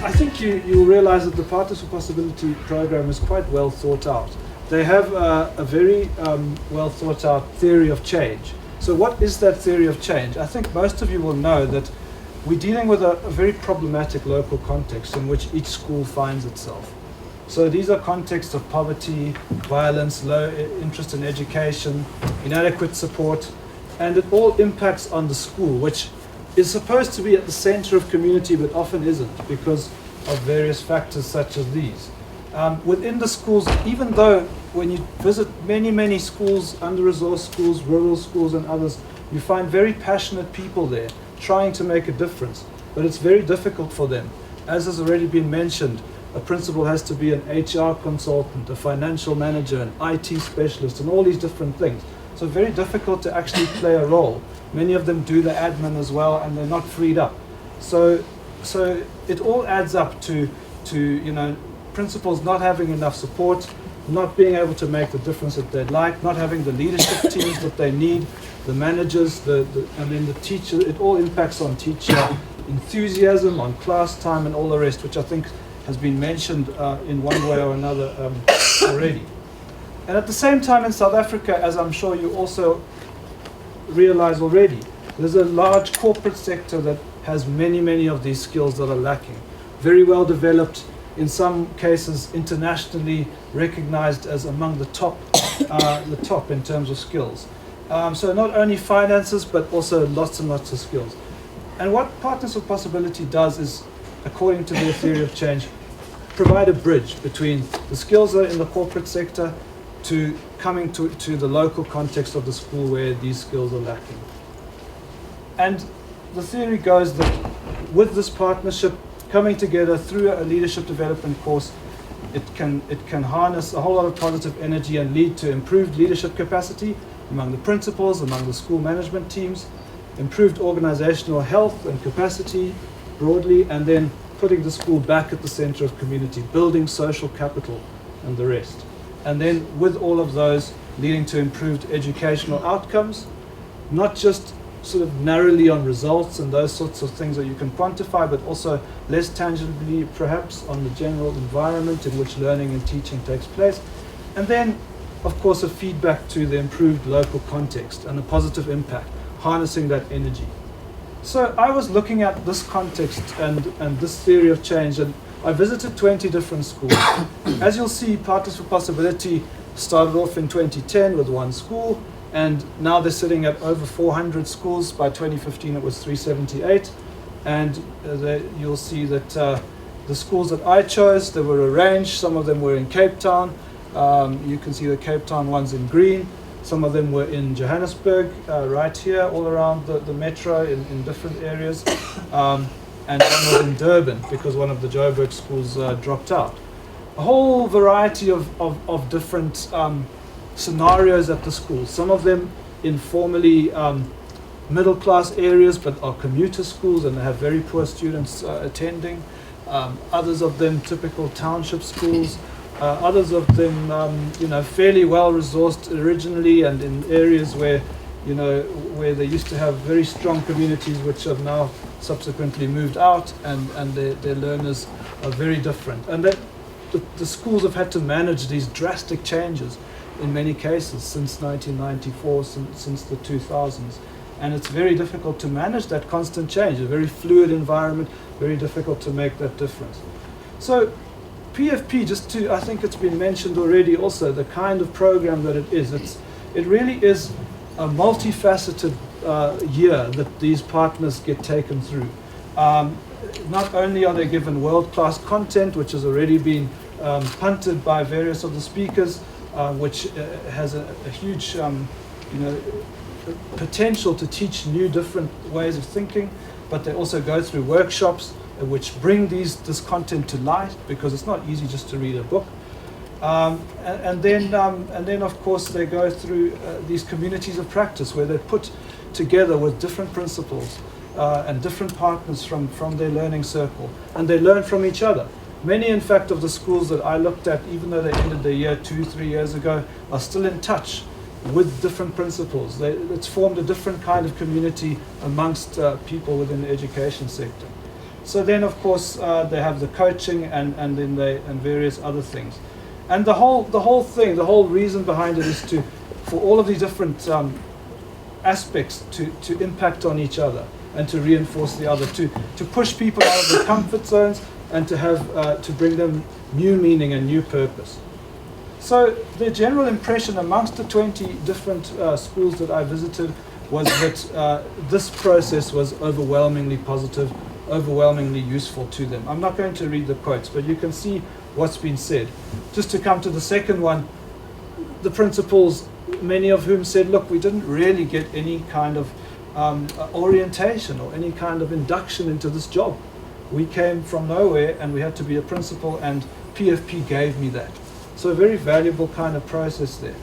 I think you'll realize that the Partners for Possibility program is quite well thought out. They have a very well thought out theory of change. So what is that theory of change? I think most of you will know that we're dealing with a very problematic local context in which each school finds itself. So these are contexts of poverty, violence, low interest in education, inadequate support, and it all impacts on the school, which is supposed to be at the center of community but often isn't because of various factors such as these. Within the schools, even though when you visit many schools, under-resourced schools, rural schools and others, you find very passionate people there trying to make a difference, but it's very difficult for them. As has already been mentioned, a principal has to be an HR consultant, a financial manager, an IT specialist, and all these different things. So very difficult to actually play a role. Many of them do the admin as well, and they're not freed up. So it all adds up to principals not having enough support, not being able to make the difference that they'd like, not having the leadership teams that they need, the managers, and then the teacher. It all impacts on teacher enthusiasm, on class time, and all the rest, which I think has been mentioned in one way or another already. And at the same time in South Africa, as I'm sure you also realize already, there's a large corporate sector that has many of these skills that are lacking. Very well developed, in some cases internationally recognized as among the top in terms of skills. So not only finances, but also lots and lots of skills. And what Partners for Possibility does is, according to their theory of change, provide a bridge between the skills that are in the corporate sector to coming to the local context of the school where these skills are lacking. And the theory goes that with this partnership coming together through a leadership development course, it can harness a whole lot of positive energy and lead to improved leadership capacity among the principals, among the school management teams, improved organizational health and capacity broadly, and then putting the school back at the center of community, building social capital and the rest. And then with all of those leading to improved educational outcomes, not just sort of narrowly on results and those sorts of things that you can quantify, but also less tangibly perhaps on the general environment in which learning and teaching takes place. And then, of course, a feedback to the improved local context and a positive impact, harnessing that energy. So I was looking at this context and this theory of change, and I visited 20 different schools. As you'll see, Partners for Possibility started off in 2010 with one school, and now they're sitting at over 400 schools. By 2015 it was 378, and you'll see that the schools that I chose, they were arranged. Some of them were in Cape Town. You can see the Cape Town ones in green. Some of them were in Johannesburg, right here, all around the metro in different areas. And one was in Durban because one of the Joburg schools dropped out. A whole variety of different scenarios at the school. Some of them informally middle class areas but are commuter schools and they have very poor students attending. Others of them typical township schools. Others of them fairly well resourced originally and in areas where they used to have very strong communities which have now subsequently moved out, and their learners are very different. And that the schools have had to manage these drastic changes in many cases since 1994, since the 2000s. And it's very difficult to manage that constant change, a very fluid environment, very difficult to make that difference. So PFP, I think it's been mentioned already also, the kind of program that it is. It really is a multifaceted year that these partners get taken through. Not only are they given world-class content, which has already been punted by various of the speakers, which has a huge potential to teach new different ways of thinking, but they also go through workshops which bring this content to light, because it's not easy just to read a book. And then of course they go through these communities of practice where they're put together with different principals and different partners from their learning circle, and they learn from each other. Many, in fact, of the schools that I looked at, even though they ended their year 2-3 years ago, are still in touch with different principals. It's formed a different kind of community amongst people within the education sector. So then, of course, they have the coaching and various other things. And the whole reason behind it is for all of these different aspects to impact on each other and to reinforce the other, to push people out of their comfort zones and to bring them new meaning and new purpose. So the general impression amongst the 20 different schools that I visited was that this process was overwhelmingly positive, overwhelmingly useful to them. I'm not going to read the quotes, but you can see what's been said. Just to come to the second one, the principals, many of whom said, look, we didn't really get any kind of orientation or any kind of induction into this job. We came from nowhere and we had to be a principal, and PFP gave me that. So a very valuable kind of process there.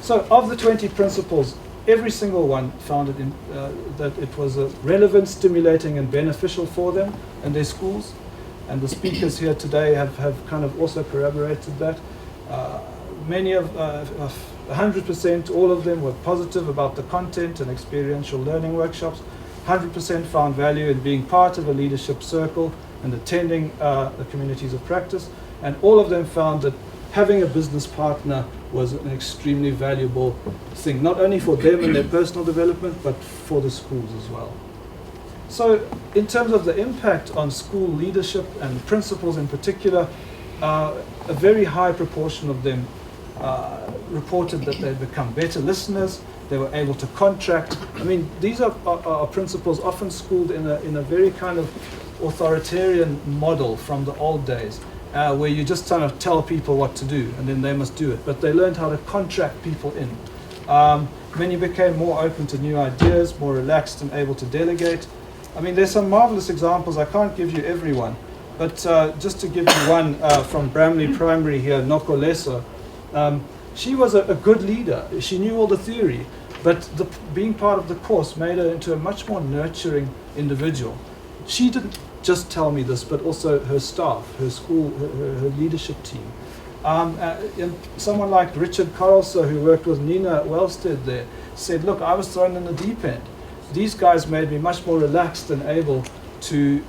So of the 20 principals, every single one found that it was relevant, stimulating and beneficial for them and their schools. And the speakers here today have kind of also corroborated that. Many of 100%, all of them were positive about the content and experiential learning workshops. 100% found value in being part of a leadership circle and attending the communities of practice. And all of them found that having a business partner was an extremely valuable thing, not only for them and their personal development, but for the schools as well. So in terms of the impact on school leadership and principals in particular, a very high proportion of them reported that they'd become better listeners. They were able to contract. I mean, these are principals often schooled in a very kind of authoritarian model from the old days, where you just kind of tell people what to do and then they must do it. But they learned how to contract people in. Many became more open to new ideas, more relaxed and able to delegate. I mean, there's some marvelous examples. I can't give you every one, but just to give you one from Bramley Primary here, Nokoleso. She was a good leader. She knew all the theory, but being part of the course made her into a much more nurturing individual. She didn't just tell me this, but also her staff, her school, her leadership team. And someone like Richard Carlso, who worked with Nina Wellstead there, said, look, I was thrown in the deep end. These guys made me much more relaxed and able to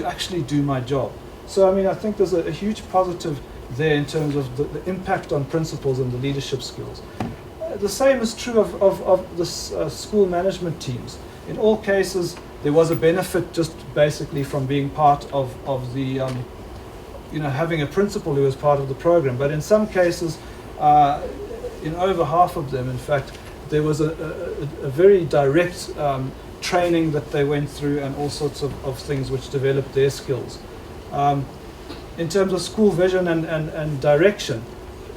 actually do my job. So, I mean, I think there's a huge positive there in terms of the impact on principals and the leadership skills. The same is true of the school management teams. In all cases, there was a benefit just basically from being part of the, having a principal who was part of the program. But in some cases, in over half of them, in fact, there was a very direct training that they went through and all sorts of things which developed their skills. In terms of school vision and direction,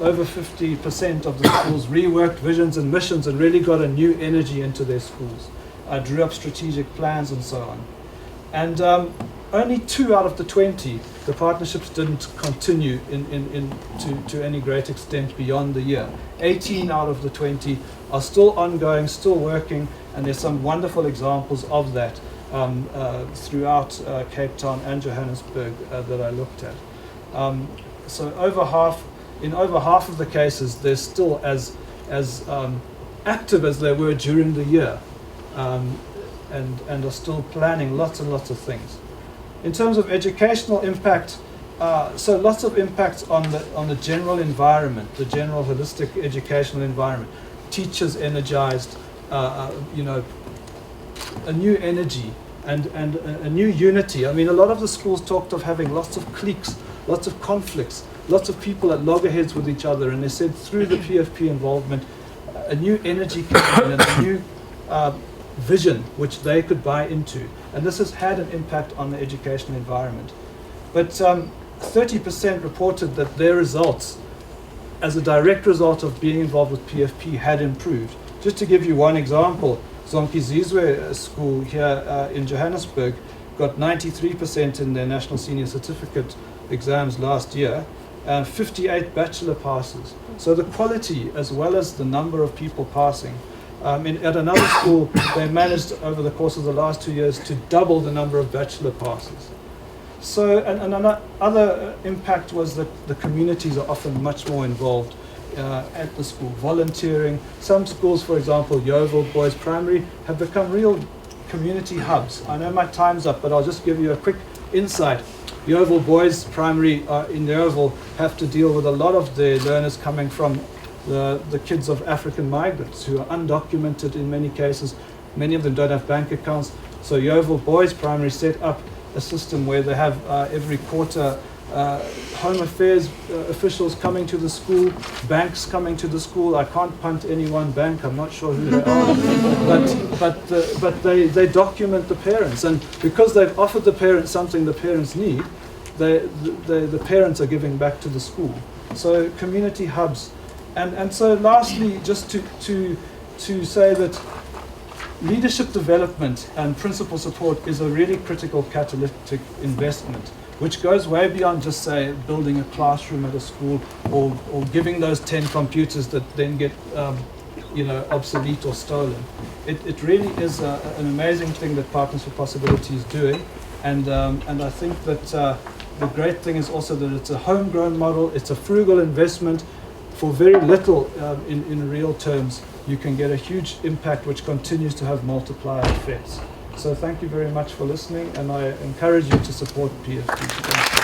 over 50% of the schools reworked visions and missions and really got a new energy into their schools, drew up strategic plans and so on. And only 2 out of the 20, the partnerships didn't continue to any great extent beyond the year. 18 out of the 20 are still ongoing, still working, and there's some wonderful examples of that throughout Cape Town and Johannesburg that I looked at. So in over half of the cases, they're still as active as they were during the year, and are still planning lots and lots of things. In terms of educational impact, so lots of impacts on the general environment, the general holistic educational environment. Teachers energized, a new energy and a new unity. I mean, a lot of the schools talked of having lots of cliques, lots of conflicts, lots of people at loggerheads with each other, and they said through the PFP involvement, a new energy came in and a new vision which they could buy into. And this has had an impact on the educational environment. But 30% reported that their results, as a direct result of being involved with PFP, had improved. Just to give you one example, Zonke Zizwe School here in Johannesburg got 93% in their National Senior Certificate exams last year, and 58 bachelor passes. So the quality as well as the number of people passing. At another school, they managed over the course of the last 2 years to double the number of bachelor passes. So, and another impact was that the communities are often much more involved at the school, volunteering. Some schools, for example, Yeoville Boys Primary, have become real community hubs. I know my time's up, but I'll just give you a quick insight. Yeovil Boys Primary in Yeovil have to deal with a lot of the learners coming from the kids of African migrants who are undocumented in many cases. Many of them don't have bank accounts. So Yeovil Boys Primary set up a system where they have every quarter Home Affairs officials coming to the school, banks coming to the school. I can't punt any one bank, I'm not sure who they are, but they document the parents, and because they've offered the parents something the parents need, the parents are giving back to the school. So community hubs, and so lastly, just to say that leadership development and principal support is a really critical catalytic investment, which goes way beyond just, say, building a classroom at a school or giving those 10 computers that then get obsolete or stolen. It really is an amazing thing that Partners for Possibility is doing, and I think that the great thing is also that it's a homegrown model, it's a frugal investment. For very little in real terms, you can get a huge impact which continues to have multiplier effects. So thank you very much for listening, and I encourage you to support PFP.